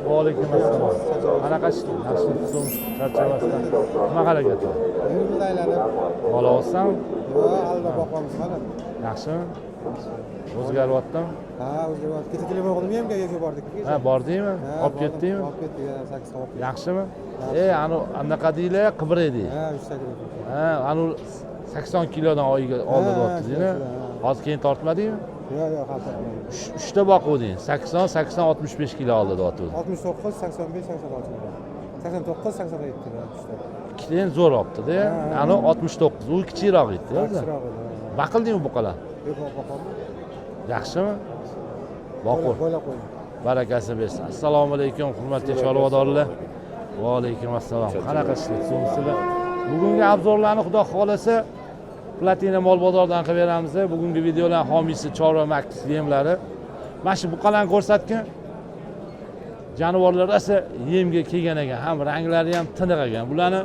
Va alaykum assalom. Qanaqa ishlar? Yaxshimisiz? Charchamasdan. Nima harakat? Yurimiz aylanib. Bola olsam, Yo'q, albatta boqamiz hali. yaxshimi? O'zgaryaptimi? Ha, o'zgaryapti. Kecha telefon qildim ham yerga bordik. Ha, bordingmi? Olib ketdingmi? Olib ketdik, 8 soat. Yaxshimi? Anaqa deylar, qibir edi. Ha, 3 taklif. Ha, anu 80 kilodan oyiga olib o'tdingmi? Hozir keyin tortmadingmi? Yo'q, hali tortmadim. 3 ta boquvding. 80, 80, 65 kilo oldi deyapti. 69, 85, 86. 89, 87 da. Keyin zo'r olibdi-da. Ani 69. U kichikroq edi-da. Kichikroq edi. Baqildingmi buqalar? Yo'q, boqadim. Yaxshimi? Boqur. Qo'yla qo'y. Barakasi bersin. Assalomu alaykum, hurmatli chorvadorlar. Va alaykum assalom. Qanaqa ishlayapsizlar? Bugungi obzorlarni xudo xolasa Platina mol bozoridan qilib beramiz. Bugungi videolar homiysi Chorva Max yemlari. Mana shu buqalarni ko'rsatgan. Jonivorlar esa yemga kelgan ekan, ham ranglari ham tiniq ekan. Bularni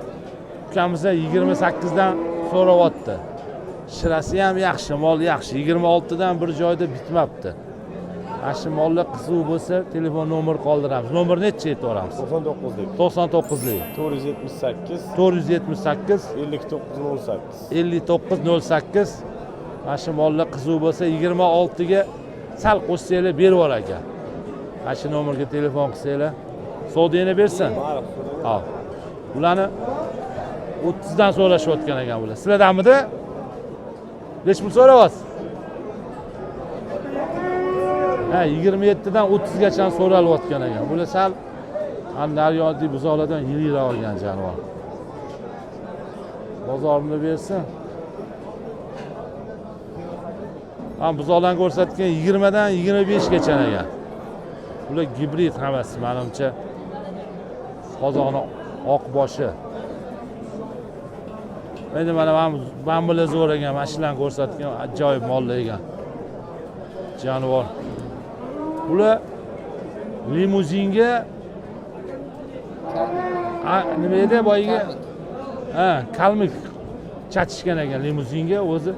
ukamiz 28 dan so'rayapti. Shirasi ham yaxshi, mol yaxshi. 26 dan bir joyda bitmabdi. Mana shu mollar qiziq bo'lsa, telefon nomer qoldiramiz. Nomer necha aytib 99 lik. 99 lik. 478 478 5908. 5908. Mana shu mollar qiziq bo'lsa 26 ga sal qo'shsanglar berib yurar ekan. Mana shu nomerga telefon qilsanglar, sodeni bersin. Hop. Bularni 30 dan so'rashayotgan ekan bular. Sizlardanmidi? Nech pul so'rayapsiz? Ha, 27 dan 30 gacha so'ralayotgan ekan. Bular sal Daryoda buzoqlardan yiliroq olgan jonivor. Bozorini bersin. Ham buzoqlarni ko'rsatgan 20 dan 25 gacha ekan. Bular gibrid hammasi, menimcha. Qozoqning oq boshi. Endi mana bular zo'r ekan, mashinalarni ko'rsatgan ajoyib mollar ekan. Jonivor. Bular limuzinga nima edi boyiga? Ha, kalmik chatishgan ekan limuzinga o'zi.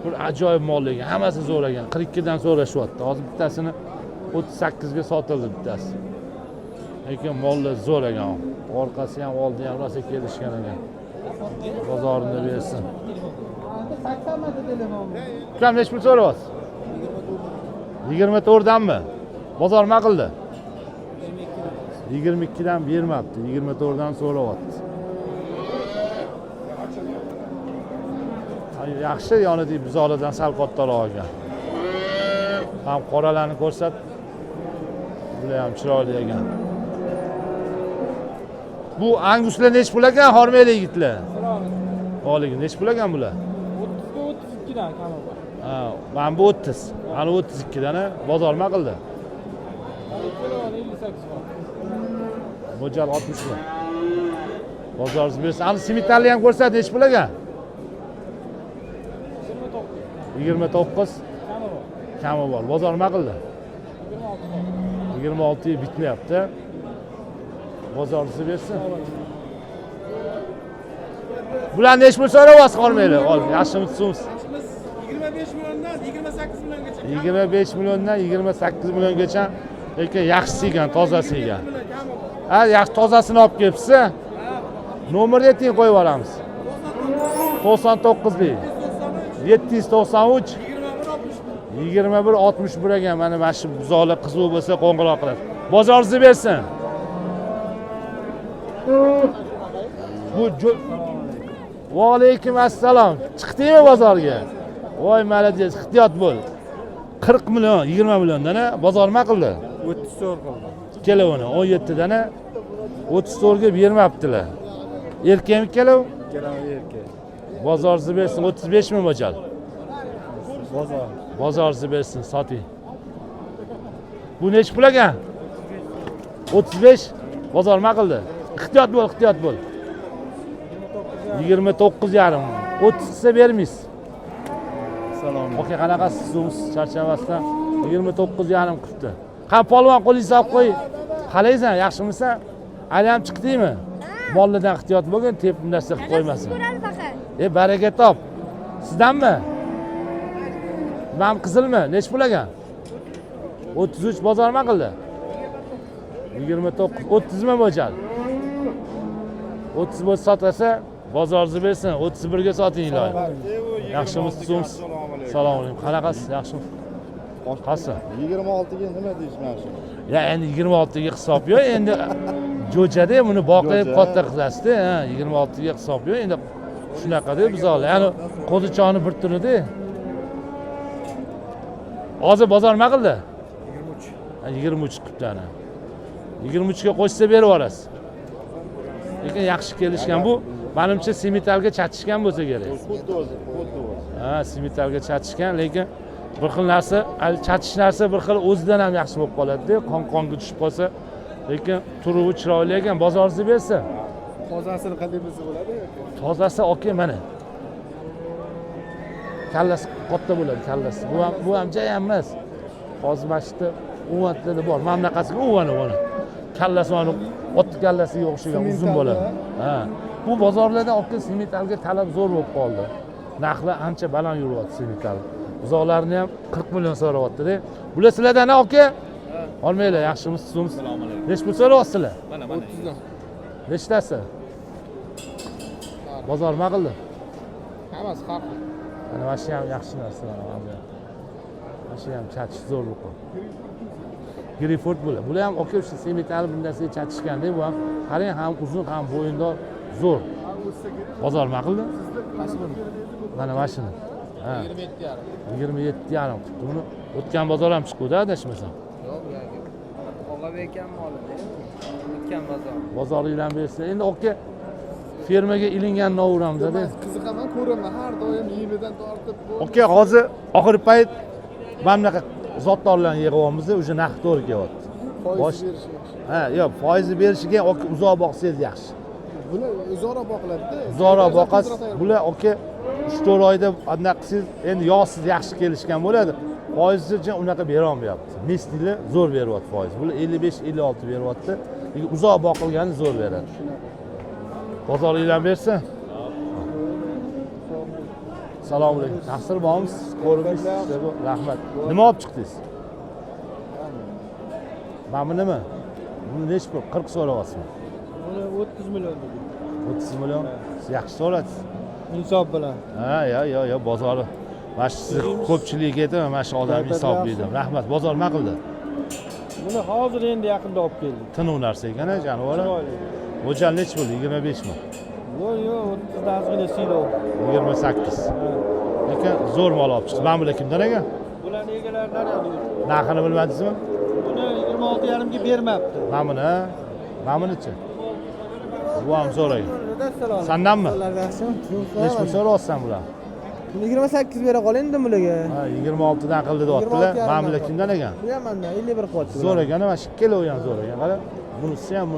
Bir ajoyib mollar ekan, hammasi zo'r ekan. 42 dan so'rashyapti. Hozir bittasini 38 ga sotildi bittasi. Lekin mollar zo'r ekan. Orqasi ham, oldi ham rosa kelishgan ekan. Bozorini bersin. Kam nech pul so'rayapsiz? 24 danmi? Bozor nima qildi? 22 dan bermabdi, 24 dan so'rayapti. Yaxshi, yonidagi buzoqlardan sal kattaroq ekan. Ham qoralarni ko'rsat. Bular ham chiroyli ekan. Bu anguslar nech pul ekan, hormayli yigitlar? Olig'i nech pul ekan bular? 32 dan kami bor. Ha, mana bu 30. Ana 32 dan bozor nima qildi? 58 bor. Mo'jal 60 mi? Bozoringiz bersa, ana simitalni ham ko'rsat, nech pul ekan? 29. Kami bor. Bozor nima qildi? 26 ga bitmayapti. Bozoringiz bersin. Bular nech pul so'rayapsiz, qolmaydi. Yaxshimisiz? 25 milliondan 28 milliongacha. 25 milliondan 28 milliongacha. Lekin yaxshisi ekan, tozasi ekan. Ha, yaxshi tozasini olib kelibsiz. Nomerni ayting, qo'yib yuboramiz. 99 lik. 793 21 61 ekan. Mana shu buzoqlar qiziq bo'lsa qo'ng'iroq qilasiz. Bozoringizni bersin. Bu Va alaykum assalom. Chiqdingmi bozorga? Voy malades, ehtiyot bo'l. 40 million, 20 milliondan bozor nima qildi? 34 qildi. Kelavini 17 dan 34 ga bermabdilar. Erkakmi kelav? Kelav erkak. Bozoringizni bersin, 35 mi mo'jal? Bozor. Bozoringizni bersin, soting. Bu nech pul ekan? 35. Bozor nima qildi? Ehtiyot bo'l, ehtiyot bo'l. 29,5. 30 desa bermaysiz. Salom. Oka qanaqasiz, charchamasdan 29,5 qilibdi. Qani polvon qo'lingizni olib qo'y. Qalaysan, yaxshimisan? Ali ham chiqdingmi? Mollardan ehtiyot bo'lgin, tepib narsa qilib qo'ymasin. Baraka top. Sizdanmi? Mam qizilmi? Nech pul ekan? 33 bozor nima qildi? 29, 30 mi mo'ljal? 30 bo'lsa sotasa, bozorni bersin, 31 ga soting iloyim. Yaxshimisiz? Assalomu alaykum. Qanaqasiz? Yaxshimi? Qaysi? 26 ga nima deyishman shu? Ya endi 26 ga hisob yo'q, endi jo'jada buni boqib katta qilasiz-da, 26 ga hisob yo'q, endi shunaqada bizlar. Ya'ni qo'zichoni bir turida. Hozir bozor nima qildi? 23 qilibdi. 23 ga qo'shsa berib yuborasiz. Lekin yaxshi kelishgan bu. Menimcha semitalga chatishgan bo'lsa kerak. Xuddi o'zi. Ha, semitalga chatishgan, lekin bir xil narsa, chatish narsa bir xil o'zidan ham yaxshi bo'lib qoladi-da, qon-qonga tushib qolsa. Lekin turuvi chiroyli ekan, bozoringizni bersin. Tozasini qanday bilsa bo'ladi? Tozasi oke mana. Kallasi katta bo'ladi, kallasi. Bu ham jay emas. Hozir mashitda uvatlari bor. Mana bunaqasiga uvani. Kallasi mana ot kallasiga o'xshagan uzun bo'ladi. Ha. Bu bozorlarda oke semitalga talab zo'r bo'lib qoldi. Narxlar ancha baland yuryapti semital. Buzoqlarni ham 40 million so'rayapti-da. Bular sizlardan oke? Olmaylar, yaxshimisiz? Assalomu alaykum. Nech pul so'rayapsizlar? Mana 30 dan. Nechtasi? Bozor nima qildi? Hammasi har xil. Mana shu ham yaxshi narsalar. Mana shu ham chatish zo'r bo'lib. Greyfurt bular. Bular ham oke o'sha semital bundasiga chatishganda, bu ham qarang, ham uzun, ham bo'yindor, zo'r. Bozor nima qildi? Mana mashina. Ha. 27,5 qilibdi. Buni o'tgan bozor ham chiqdi-da, adashmasam. Yo'q, Og'a bekan molida. O'tgan bozor. Bozoringlar bersa, endi oke fermaga ilingan novuramizda. Qiziqaman, ko'raman har doim yilidan tortib. Oke, hozir oxirgi payt mana bunaqa zotdorlarni yig'yapmiz, o'sha narx to'g'ri kelyapti. Foiz berish. Ha, yo'q, foizni berishiga uzoq boqsangiz yaxshi. Bular uzoqroq boqiladi-da. Uzoqroq boqasiz. Bular oke 3-4 oyda anaqa qilsangiz, endi yoqsiz yaxshi kelishgan bo'ladi. Foizni unaqa bera olmayapti. Mesnili zo'r beryapti foiz. Bular 55-56 beryapti. Lekin uzoq boqilgani zo'r beradi. Bozoringlar bersin. Assalomu alaykum. Taqsir bormisiz? Ko'ribsiz? Rahmat. Nima olib chiqdingiz? Mana bu nima? Buni nech pul? 40 so'rayapsizmi? Buni 30 million dedi. 30 million. Siz yaxshi so'radingiz. Insof bilan. Ha, yo, bozori. Mana shu siz ko'pchilik edi, mana shu odam hisoblaydi. Rahmat. Bozor nima qildi? Buni hozir endi yaqinda olib keldik. Tinuv narsa ekan, jonivorlar. Mo'ljal nech pul? 25 mi? Yo'q, 30 dan ozgina siydo. 28. Lekin zo'r mol olib chiqdi. Mana bular kimdan ekan? Bularni egalaridan oldik. Narxini bilmadingizmi? Buni 26,5 ga bermabdi. Mana buni, mana bunichi. Bu ham zo'r ekan. Sandanmi? Nech pul so'rayapsan bular? 28 bera qoling-da bularga. Ha, 26 dan qildi deyaptilar. Mana bular kimdan ekan? Bu ham mendan 51 qilyapti. Zo'r ekan, mana shu ikkalovi ham zo'r ekan. Qara, bunisi ham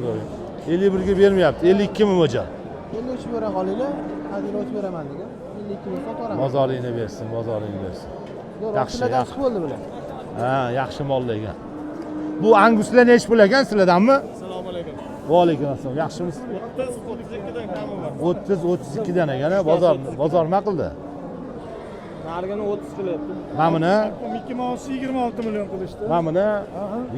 zo'r ekan. 51 ga bermayapti. 52 mi mo'ljal? 53 bera qolinglar. Hadil ochib beraman degan. 52 ga sotaman. Bozoringni bersin. Yaxshi bo'ldi bular. Ha, yaxshi mollar ekan. Bu anguslar nech pul ekan sizlardanmi? Assalomu alaykum. Va alaykum assalom. Yaxshimisiz? 32 dan kami bor. 30-32 dan ekan, bozor nima qildi? Narigini 30 qilyapti. Mana buni, Mickey Mouse 26 million qilishdi. mana buni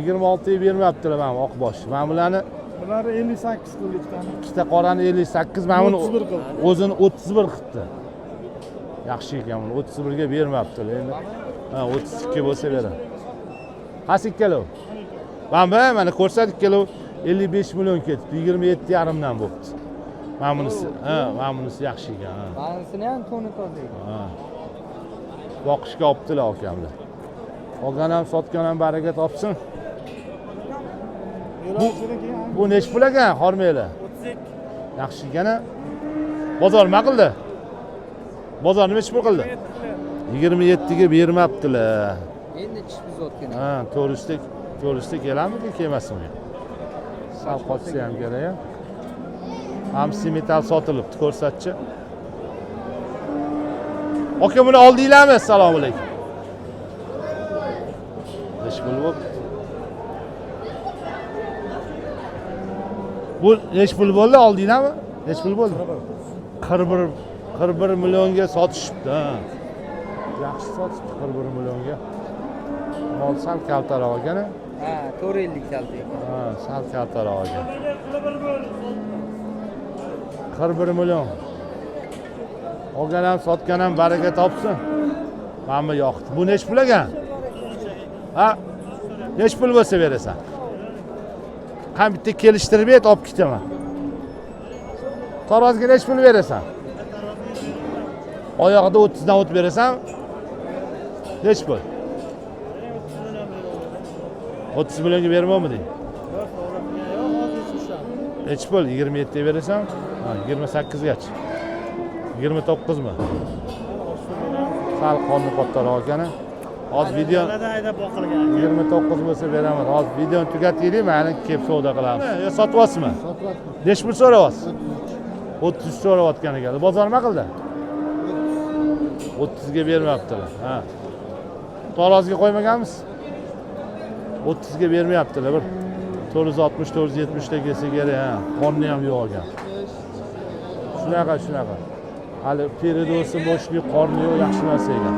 26 ga bermayaptilar mana oqbosh. Mana bularni Bular 58 qildi ikkitani. ikkita qorani 58, mana buni 31 qildi. o'zini 31 qildi. Yaxshi ekan, buni 31 ga bermayaptilar endi. Ha, 32 bo'lsa beradi. Qaysi ikkalo? Mana ko'rsat ikkalo 55 million ketdi, 27,5 dan bo'pti. Mana bunisi yaxshi ekan. Banisini ham toni toza ekan. Ha. Boqishga olibdilar akamlar. Olgan ham sotgan ham baraka topsin. Bu nech pul ekan, hormaylar? 32. Yaxshi ekan. Bozor nima qildi? Bozor nima pul qildi? 27 ga bermabdilar. Endi chish bizotgan. Ha, to'ristik kelamidi, kelmasinmi? Sal qotsa ham kerak. Ham semital sotilibdi, ko'rsatchi. Aka, buni oldinglarmi? Assalomu alaykum. Nech pul bo'ldi? Bu nech pul bo'ldi? Oldinglarmi? Nech pul bo'ldi? 41 millionga sotishibdi. Yaxshi sotishibdi 41 millionga. Mol sal kaltaroq ekan. Ha, 450 kalta ekan. Ha, sal kaltaroq ekan. 41 million. Olgan ham sotgan ham baraka topsin. Menga yoqdi. Bu nech pul ekan? Ha? Nech pul bo'lsa berasan? Qani bitta kelishtirib et, olib ketaman. Tarozga nech pul berasan? Oyog'ida 30 dan o'tib berasan? Nech pul? 30 millionga bermaymi deng? Nech pul? 27 ga berasan? Ha, 28 gacha. 29 mi? Sal qonni kattaroq ekan. Hozir video 29 bo'lsa beraman. Hozir videoni tugataylik, meni kelib savdo qilamiz. Yo, sotyapsizmi? Sotyapman. Nech pul so'rayapsiz? 30 so'rayotgan ekan. Bozor nima qildi? 30 ga bermayaptilar. Ha. Tarozga qo'ymaganmiz? 30 ga bermayaptilar. Bir 460 470 ta kelsa kerak, ha. Qonni ham yo'q ekan. Shunaqa. Hali peridosi bo'shlik, qorni yo'q, yaxshi narsa ekan.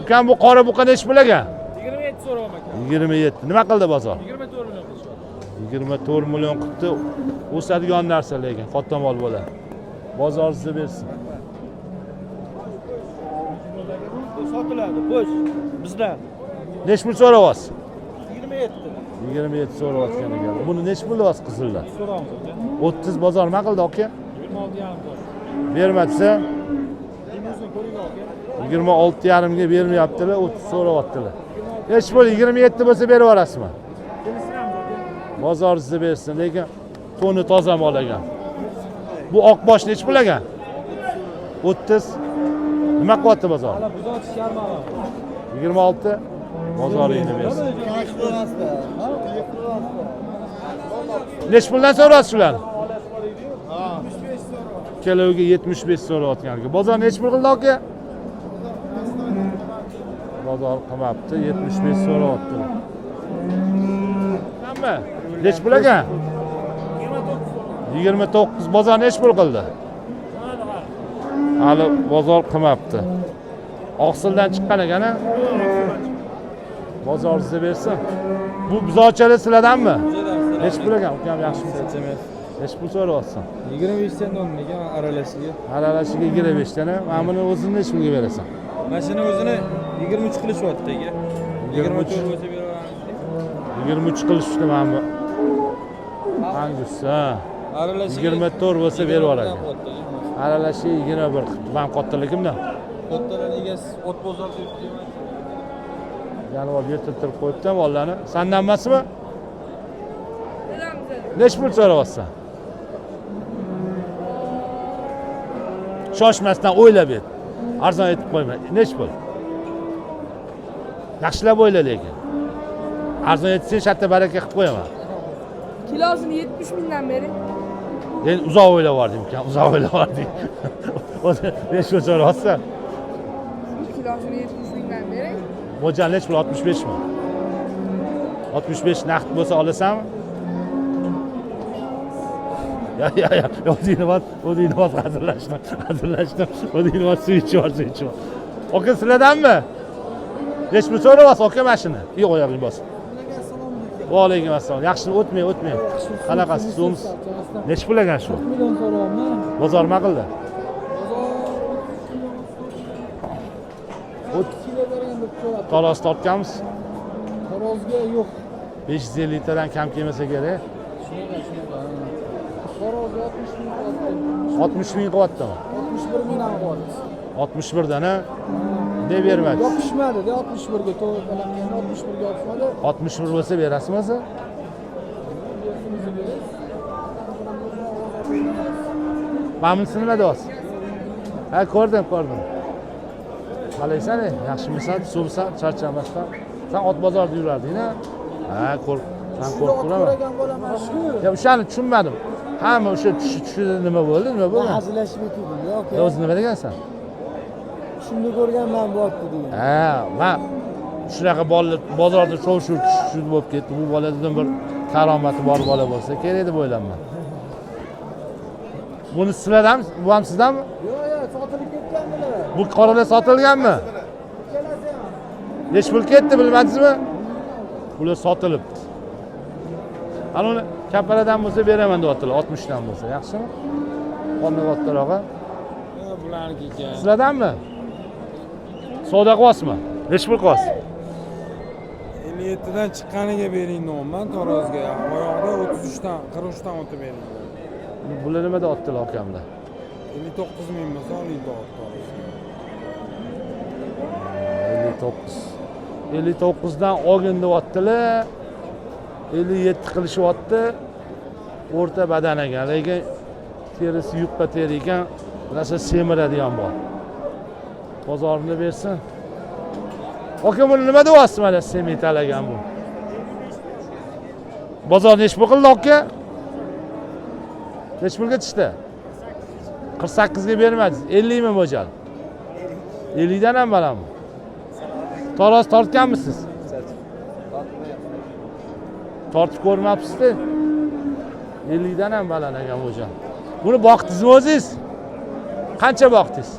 Ukam bu qora buqa nech pul ekan? 27 so'rayapman aka. 27. Nima qildi bozor? 24 million qilishdi. 24 million qilibdi. O'sadigan narsa lekin katta mol bo'ladi. Bozoringizni bersin. Sotiladi, bo'sh. Bizdan Nech pul so'rayapsiz? 27. 27 so'rayotgan ekan. Buni nech pul deyapsiz qizillar? So'raymiz aka. 30 bozor nima qildi aka? 26,5 Berma desa limuzin ko'ring aka. 26,5 ga bermayaptilar, 30 so'rayaptilar. Hech pul 27 bo'lsa berib yuborasizmi? Bozoringizni bersin, lekin toni toza mol ekan. Bu oqbosh nech pul ekan? 30. Nima qilyapti bozor? Hala buzot chiqarmadi. 26. Bozoringni bersin. Nech puldan so'rayapsiz shularni? Kiloga 75 so'rayotgan ekan. Bozor nech pul qildi aka? Bozor qilmabdi, 75 so'rayapti. Nima? Nech pul ekan? 29. Bozor nech pul qildi? Hali bozor qilmabdi. Oqsildan chiqqan ekan, a? Bozoringizni bersin. Bu buzovchalar sizlardanmi? Nech pul ekan? Ukam yaxshimi? Nech pul so'rayapsan? 25 dan olmagan aralashiga. Aralashiga 25 tani. Mana buni o'zini nech pulga berasan? Mashina o'zini 23 qilishyapti aka. 24 bo'lsa beraveramiz. 23 qilishdi mana bu. Angus, ha. Aralashiga 24 bo'lsa berib yuboradi. Aralashi 21 qilibdi. Men kattaligimdan. Kattalar egasi ot bozor deb deyman. Yana olib yertirib qo'yibdi bollarni. Sandan emasmi? Nech pul so'rayapsan? Shoshmasdan o'ylab et. Arzon aytib qo'yma. Nech pul? Yaxshilab o'yla lekin. Arzon aytsang, shatta baraka qilib qo'yaman. Kilosini 70 mingdan bering. Endi uzoq o'ylab yubordim ukan, uzoq o'ylab yubordim. O'zi nech pul so'rayapsan? Kilosini 70 mingdan bering. Mo'ljal nech pul? 65 mi? 65 naqd bo'lsa olasanmi? Ya. O'zingni bos hazırlaştım. O'zingni bos suv ichib. Aka sizlardanmi? Nech pul so'rayapsiz aka mashina? Yo'q, oyog'ing bos. Va alaykum assalom. Yaxshi o'tmay. Qanaqasi suvimiz? Nech pul ekan shu? 40 million so'rayapman. Bozor nima qildi? Kilo bergan deb so'rabdi. Taroz tortganmiz. Tarozga yo'q. 550 tadan kam kelmasa kerak. Shunaqa. Tarozga 60 ming qilyapti. 60 ming qilyaptimi? 61 mingdan qilyapti. 61 dan ha? Ne bermadi? Yopishmadi-da 61 ga to'g'ri qilingan. 61 ga yopishmadi. 61 bo'lsa berasizmi o'zi? Mana bunisi nima deyapsiz? Ha, ko'rdim. Qalaysan, yaxshimisan, suvsan, charchamasdan. Sen ot bozorda yurarding-a? Ha, sen ko'rib turaman. Ko'rgan bo'laman shu. Ya o'shani tushunmadim. Hamma o'sha tushida nima bo'ldi? Hazillashib o'tirdim. Yo'q. O'zi nima degansan? Shunda ko'rganman bo'pti degan. Ha, men shunaqa bozorda shov-shuv tushib bo'lib ketdi. Bu boladan bir karomati bor bola bo'lsa kerak deb o'ylayman. Buni sizlardanmi? Bu ham sizdanmi? Yo'q, sotilib ketgan bular. Bu qoralar sotilganmi? Nechi pul ketdi bilmadingizmi? Bular sotilibdi. Ana uni kapaladan bo'lsa beraman deyaptilar, 60 dan bo'lsa. Yaxshimi? Qonga ottirog'a. Bularniki ekan. Sizlardanmi? Savdo qilyapsizmi? Nechi pul qilyapsiz? 57 dan chiqqaniga bering deyapman tarozga. Oyog'ida 33 dan 43 dan o'tib bering. Bular nima deyaptilar akamlar? 59 ming bo'lsa oling tarozga. 59 dan olgin deyaptilar. 57 qilishyapti. O'rta badan ekan, lekin terisi yupqa teri ekan, narsa semiradigan bor. Bozorini bersin. Aka buni nima deyapsiz mana semitalagan bu? Bozor nechi pul qildi aka? Nechi pulga tushdi? 48 ga bermadingiz. 50 mi mo'jal? 50 dan ham balandmi? Taroz tortganmisiz? Tortib ko'rmabsiz-da. 50 dan ham baland ekan mo'jal. Buni boqdingizmi o'zingiz? Qancha boqdingiz?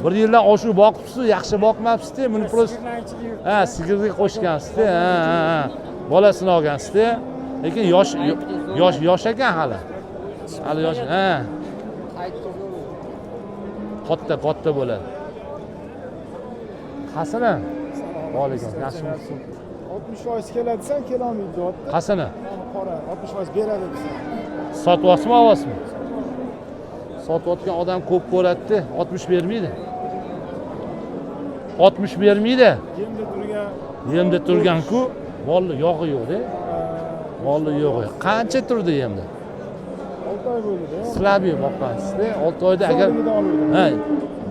Bir yildan oshiq boqibsiz, yaxshi boqmabsiz-da. Buni prosta sigirga qo'shgansiz-da. Bolasini olgansiz-da. Lekin yosh ekan hali. Hali yosh. Katta bo'ladi. Qasini? Alaykum. Yaxshimisiz? 60% keladi desan, kelolmaydi deyapti. Qasini? Qora, 60% beradi desa. Sotyapsizmi, olasizmi? Sotayotgan odam ko'p ko'radi-da, 60 bermaydi. 60 bermaydi. Yemda turgan-ku, molli yog'i yo'q-da. Molli yo'q. Qancha turdi yemda? 6 oy bo'ldi-da. Sizlarga boqqansizda, 6 oyda agar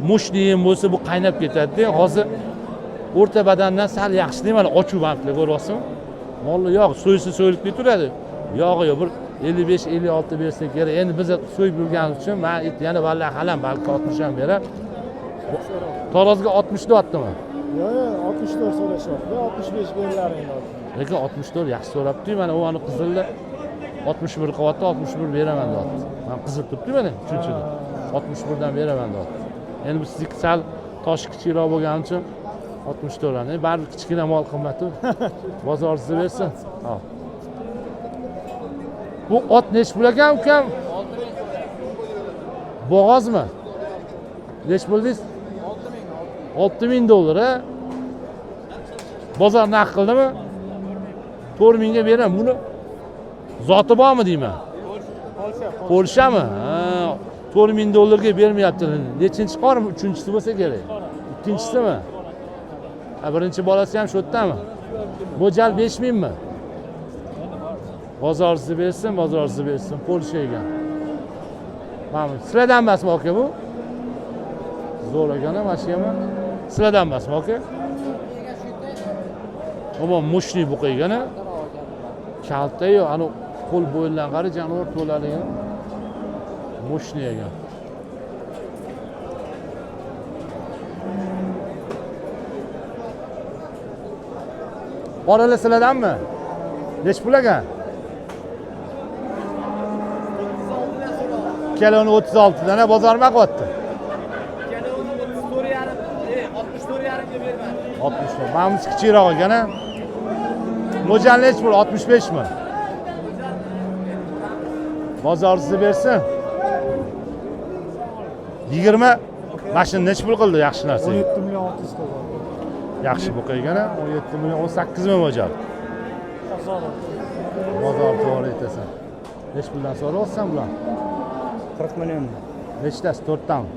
mushli yem bo'lsa bu qaynab ketadi-da. Hozir o'rta badandan sal yaxshi deyman, ochuv bandlar ko'ryapsizmi? Molli yog' so'yilib turadi. Yog'i yo'q, bir 55-56 bersa kerak. Endi biz so'yib yurganimiz uchun men yana vallahi halam balki 60 ham berar. Tarozga 60 deyaptimi? Yo'q, 64 so'rashyapti. 65 berilaring. Lekin 64 yaxshi so'rabdi. Mana u ani qizilda 61 qilyapti, 61 beraman deyapti. Men qizil turibdi mana, uchinchida. 61 dan beraman deyapti. Endi biz sizniki sal tosh kichikroq bo'lgani uchun 64 dan. Baribir kichkina mol qimmat-ku. Bozoringizni bersin. Ha. Bu ot nechi pul ekan, ukam? 6 ming. Bo'g'ozmi? Nechi bo'ldingiz? 6000 dollar, ha? Bozor naq qildimi? 4000 ga beraman. Buni zoti bormi deyman? Polshami? Ha, 4000 dollarga bermayapti. Nechinchi qorim? Uchinchisi bo'lsa kerak. Ikkinchisimi? Ha, birinchi bolasi ham shu yerdami? Mo'jal 5000 mi? Bozoringizni bersin, Polsha ekan. Mana sizlardan emasmi aka bu? Zo'r ekan-a, mashina. Sizlardan emasmi aka? Omon mushli buqa ekan-a. Kalta-yu, ana qo'l bo'yidan qara, jonivor to'ladigan. Mushli ekan. Qoralar sizlardanmi? Nech pul ekan? Keloni 36 dan bozorma qilyapti. Keloni 64,5 ga berman. 60. Menimiz kichikroq ekan-a. Mo'jal nech pul? 65 mi? Bozoringizni bersin. 20. Mashina nech pul qildi yaxshi narsa? 17 million 600 dollar. Yaxshi buqa ekan-a. 17 million 18 mi mo'jal? Bozor to'g'ri aytasan. Nech puldan so'rayapsan bular? 40 million. Nechtasi? 4 tami?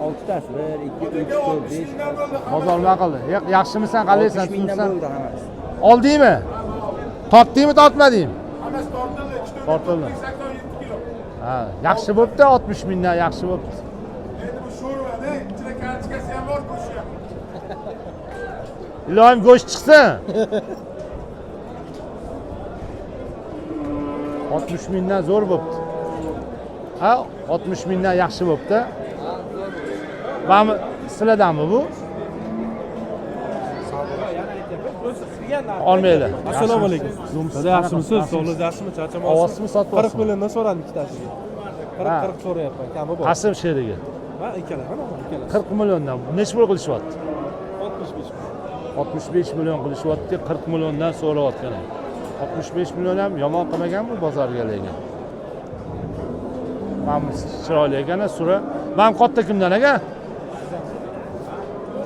6 tasi. 1, 2, 3, 4, 5. Bozor nima qildi? Yaxshimisan, qalaysan, 60 mingdan tushunsan? bo'ldi hammasi. Oldingmi? Tortdingmi, tortmadingmi? Hammasi tortildi. Tortildi. 87 kilo. Ha, yaxshi bo'pti, 60 mingdan yaxshi bo'pti. Endi bu sho'rvada ichida kartochkasi ham bor, go'sht ham. Ilohim go'sht chiqsin. 60 mingdan zo'r bo'pti. Ha, 60 mingdan yaxshi bo'pti. Mana sizlardanmi bu? Olmaylar. Assalomu alaykum. Dada yaxshimisiz? Sog'ligingiz yaxshimi? Charchamoqsiz? Ovozimi sotyapsiz? 40 milliondan so'radim ikkitasiga. 40 so'rayapman, kami bor. Qasim sherigi. Ha, ikkala, mana ikkala. 40 milliondan. Nech pul qilishyapti? 65 million. 65 million qilishyapti, 40 milliondan so'rayotgan. 65 million ham yomon qilmagan bu bozorga lekin. Mana chiroyli ekan, sura. Men katta kimdan aka?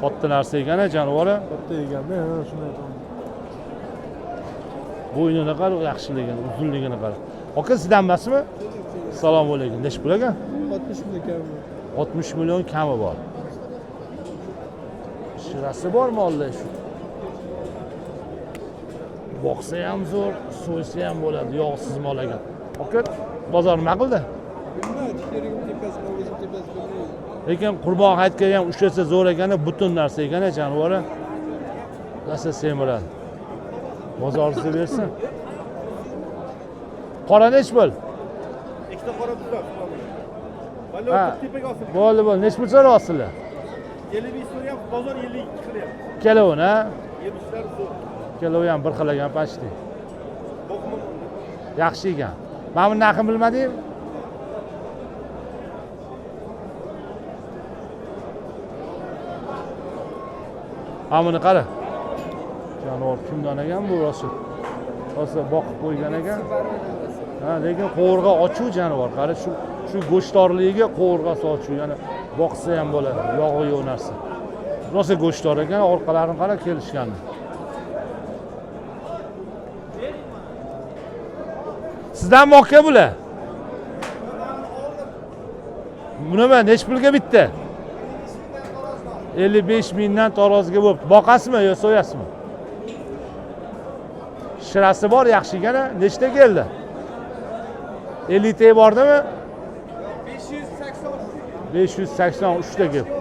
Katta narsa ekan, jonivori. Katta eganda, shuni aytaman. Bo'ynini qara, yaxshiligini, uzunligini qara. Aka sizdan emasmi? Assalomu alaykum. Necha pul aka? 60 million kami. 60 million kami bor. Shirasi bormi Alloh shu? Boqsa ham zo'r, so'ysa ham bo'ladi, yog'siz mol ekan. Aka, bozor nima qildi? Lekin Qurbon hayitga ham ushlasa zo'r ekan, butun narsa ekan, jonivori. Rosa semiradi. Bozoringizni bersin. Qora nech bo'l? Ikkita qora buzroq. Ha. Bo'ldi, bo'ldi. Nech pul so'rayapsizlar? 55 so'rayapti, bozor 52 qilyapti. Kelovini, ha? Yemishlari zo'r. Kelovi ham bir xil ekan, pashti. Yaxshi ekan. Men buni narxini bilmadim. Mana buni qara. Jonivor kimdan ekan bu rosa? Rosa boqib qo'ygan ekan. Ha, lekin qo'rg'a ochuv jonivor. Qara shu go'shtorligiga qo'rg'asi ochuv, ya'ni boqsa ham bo'ladi, yog'i yo'q narsa. Rosa go'shtor ekan, orqalarini qara kelishgan. Sizdan moqqa bular. Buni men nech pulga bitdi? 55 mingdan tarozga bo'libdi. Boqasizmi yo so'yasizmi? Shirasi bor, yaxshi ekan. Nechta keldi? 50 ta bordimi? 583 ta keldi.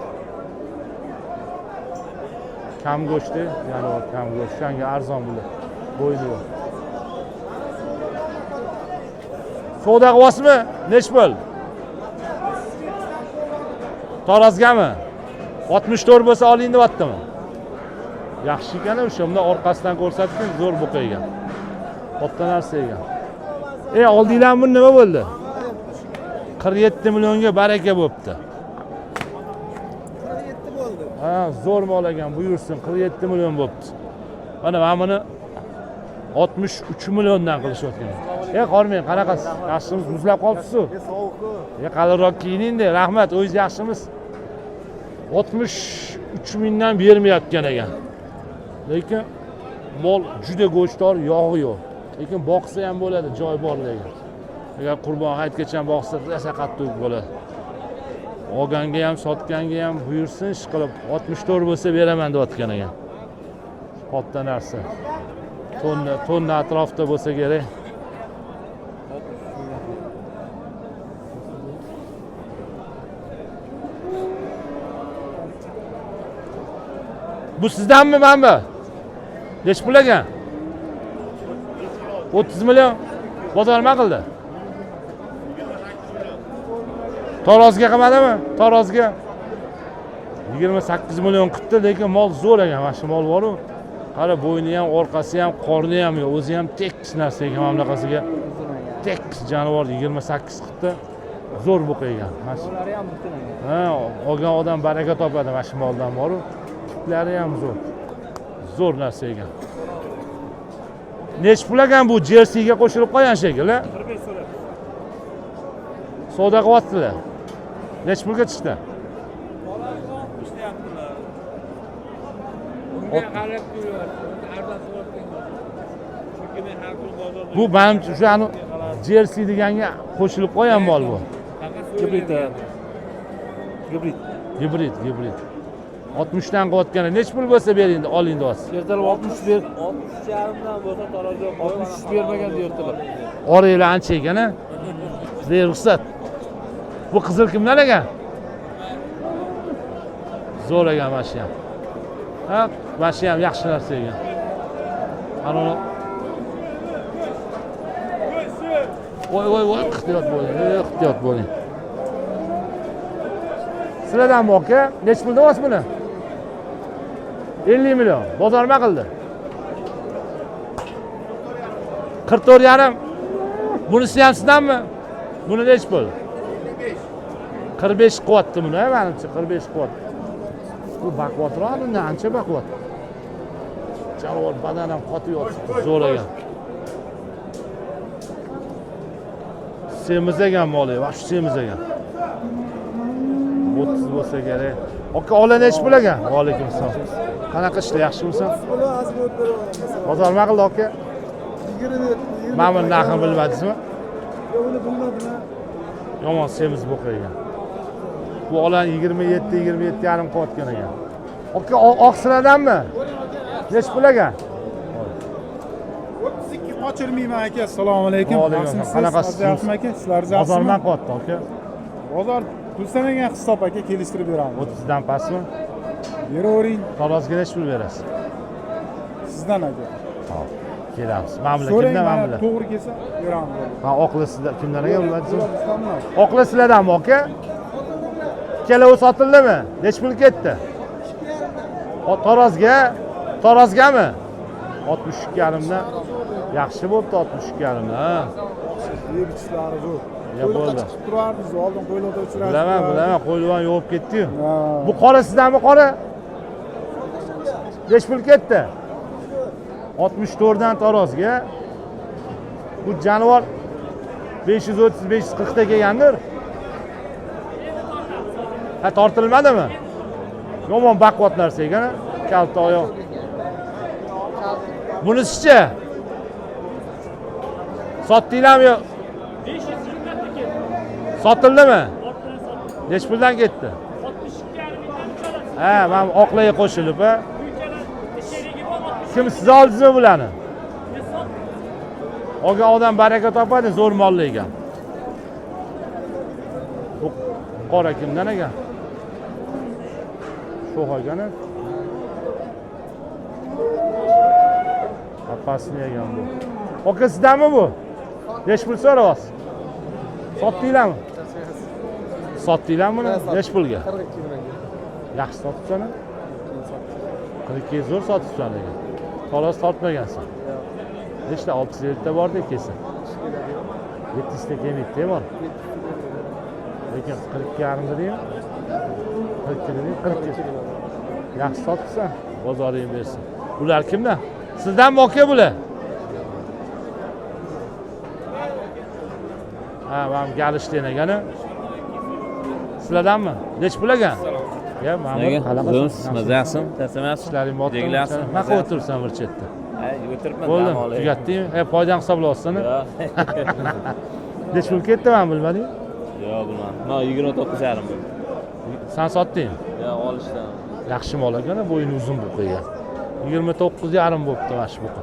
Kam go'shti, ya'ni kam go'sht, shunga arzon bular. Bo'yni bor. Savdo qilyapsizmi? Nech pul? Tarozgami? 64 bo'lsa oling deyaptimi? Yaxshi ekan o'sha, bunda orqasidan ko'rsatdim, zo'r bo'qaygan. Katta narsa ekan. Oldinglar buni nima bo'ldi? 47 millionga baraka bo'pti. 47 bo'ldi. Ha, zo'r mol ekan, buyursin, 47 million bo'pti. Mana buni 63 milliondan qilishayotgan. Qormang, qanaqasiz? Yaxshimiz, muzlab qolibsiz-ku. Sovuqku. Qalinroq kiyining-da, rahmat, o'zingiz yaxshimiz. 63 mingdan bermayotgan ekan. Lekin mol juda go'shtdor, yog'i yo'q. Lekin boqsa ham bo'ladi, joy bor lekin. Agar Qurbon hayitgacha boqsa, rosa qattiq bo'ladi. Olganga ham, sotganga ham buyursin, ish qilib 64 bo'lsa beraman deyotgan ekan. Katta narsa. Tonna atrofda bo'lsa kerak. Bu sizdanmi, menmi? Nech pul ekan? 30 million. Bozor nima qildi? Tarozga qilmadimi? Tarozga 28 million qildi, lekin mol zo'r ekan. Mana shu mol bor-ku. Qara, bo'yni ham, orqasi ham, qorni ham yo'q. O'zi ham tekis narsa ekan, mamlaqasiga. Tekis jonivor 28 qildi. Zo'r bo'qaygan. Ular ham butun ekan. Ha, olgan odam baraka topadi, mana shu moldan bor-ku. Tiplari ham zo'r. Zo'r narsa ekan. Nech pul ekan bu jersiga qo'shilib qolgan shekilli? 45 so'rayapti. Savdo qilyapsizlar. Nech pulga chiqdi? Ishlayaptilar. Unga qarab ko'ryapti. Arzon so'rayapti. Chunki men har kuni bozorda Bu menimcha o'sha jersi deganga qo'shilib qolgan mol bu. Gibrid. Gibrid. 60 dan qilayotgan. Nech pul bo'lsa bering, oling deyapsiz. Ertalab 60 ber, 60,5dan bo'lsa tarozga 60 bermagan deyaptilar. Oranglar ancha ekan-a? Sizga ruxsat. Bu qizil kimdan ekan? Zo'r ekan mana shu ham. Ha, mana shu ham yaxshi narsa ekan. Ana voy, ehtiyot bo'ling. Sizlardan bu aka, nech pul deyapsiz buni? 50 million. Bozor nima qildi? 44,5. Bunisi ham sizdanmi? Buni nech pul? 45 qilyapti buni, menimcha 45 qilyapti. Bu baquvvatroq, bundan ancha baquvvat. Jonivor badan ham qotib yotibdi, zo'r ekan. Semiz ekan moli, va shu semiz ekan. 30 bo'lsa kerak. Aka ola nechi pul ekan? Va alaykum assalom. Qanaqa ishlar, yaxshimisan? Bozor nima qildi aka? 27. Mana buni narxini bilmadingizmi? Yo'q, uni bilmadim. Yomon semiz bo'qaygan. Bu olan 27 yarim qilayotgan ekan. Aka oqsiradanmi? Nechi pul ekan? 32 qochirmayman aka. Assalomu alaykum. Va alaykum assalom. Qanaqasiz? Yaxshimi aka? Sizlar Bozor yaxshimi? nima qilyapti aka? Bozor pul sanagan hisob aka, kelishtirib beramiz. 30 dan pastmi? Beravering. Tarozga nechi pul berasiz? Sizdan aka. Hop, kelamiz. Mana bular So'rang, kimdan, mana mana bular? to'g'ri kelsa beramiz. Ha, oqli sizlar kimdan ekan bilmadingizmi? Bizdanmi? Oqli sizlardanmi aka? Ikkalovi sotildimi? Nechi pul ketdi? Tarozgami? 62,5 dan. Yaxshi bo'pti 62,5 dan. Ha. Yeb ishlari zo'r. Ya bo'ldi. Chiqib turardingiz, oldin qo'ylarda uchrashib. Bilaman, qo'yilgan yovib ketdi-yu. Ha. Bu qora sizdanmi qora? Nechi pul ketdi? 64 dan tarozga. Bu jonivor 530-540 ta kelgandir. Ha, tortilmadimi? Yomon baquvvat narsa ekan, kalta oyoq. Bunisichi? Sotdinglarmi yo? 520 ta ketdi. Sotildimi? Nechi puldan ketdi? 62,5 Ha, men oqlarga qo'shilib, ha. Kim siz oldingizmi bularni? Olgan odam baraka topadi, zo'r molli ekan. Bu qora kimdan ekan? Shu ekan. Apasini ekan bu. Aka sizdanmi bu? Nechi pul so'rayapsiz? Sotdinglarmi? Sotdinglarmi buni? Nechi pulga? 42 mingga. Yaxshi sotibsan-a? 42 zo'r sotibsan ekan. To'los tortmagansan. Nechta 607 ta bordek kelsa. 700 ta kelmaydi, bor. Lekin 42 yarim deymi? 42 deymi? 42. Yaxshi sotibsan, bozoring bersin. Bular kimdan? Sizdanmi aka bular? Ha, men galishten ekan-a. Sizlardanmi? Nech pul ekan? Ya, men Qanaqasiz? Yaxshimi? Tarsamayapsiz? ishlaring bor. Deglarsiz? Nima qilib o'tiribsan bir chetda? Ha, o'tiribman. Bo'ldi, tugatdingmi? Foydan hisoblayapsan-a? Nech pul ketdi, men bilmadim. Yo'q, bilmadim. Men 29 yarim bo'ldi. Sen sotding? Yo'q, olishdan. Yaxshi mol ekan, bo'yni uzun buqaga. 29 yarim bo'pti mana shu buqa.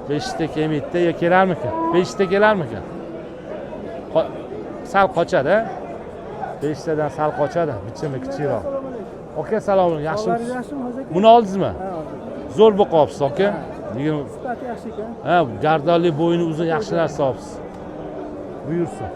5 ta kelmaydi, yo kelarmikan? 5 ta kelarmikan? Sal qochadi, 5 tadan sal qochadi, bichimi kichikroq. Aka, salom, yaxshimisiz? Buni oldingizmi? Zo'r buqa olibsiz, aka. 20 Sifati yaxshi ekan. Ha, gardonli, bo'yni uzun yaxshi narsa olibsiz. Buyursin.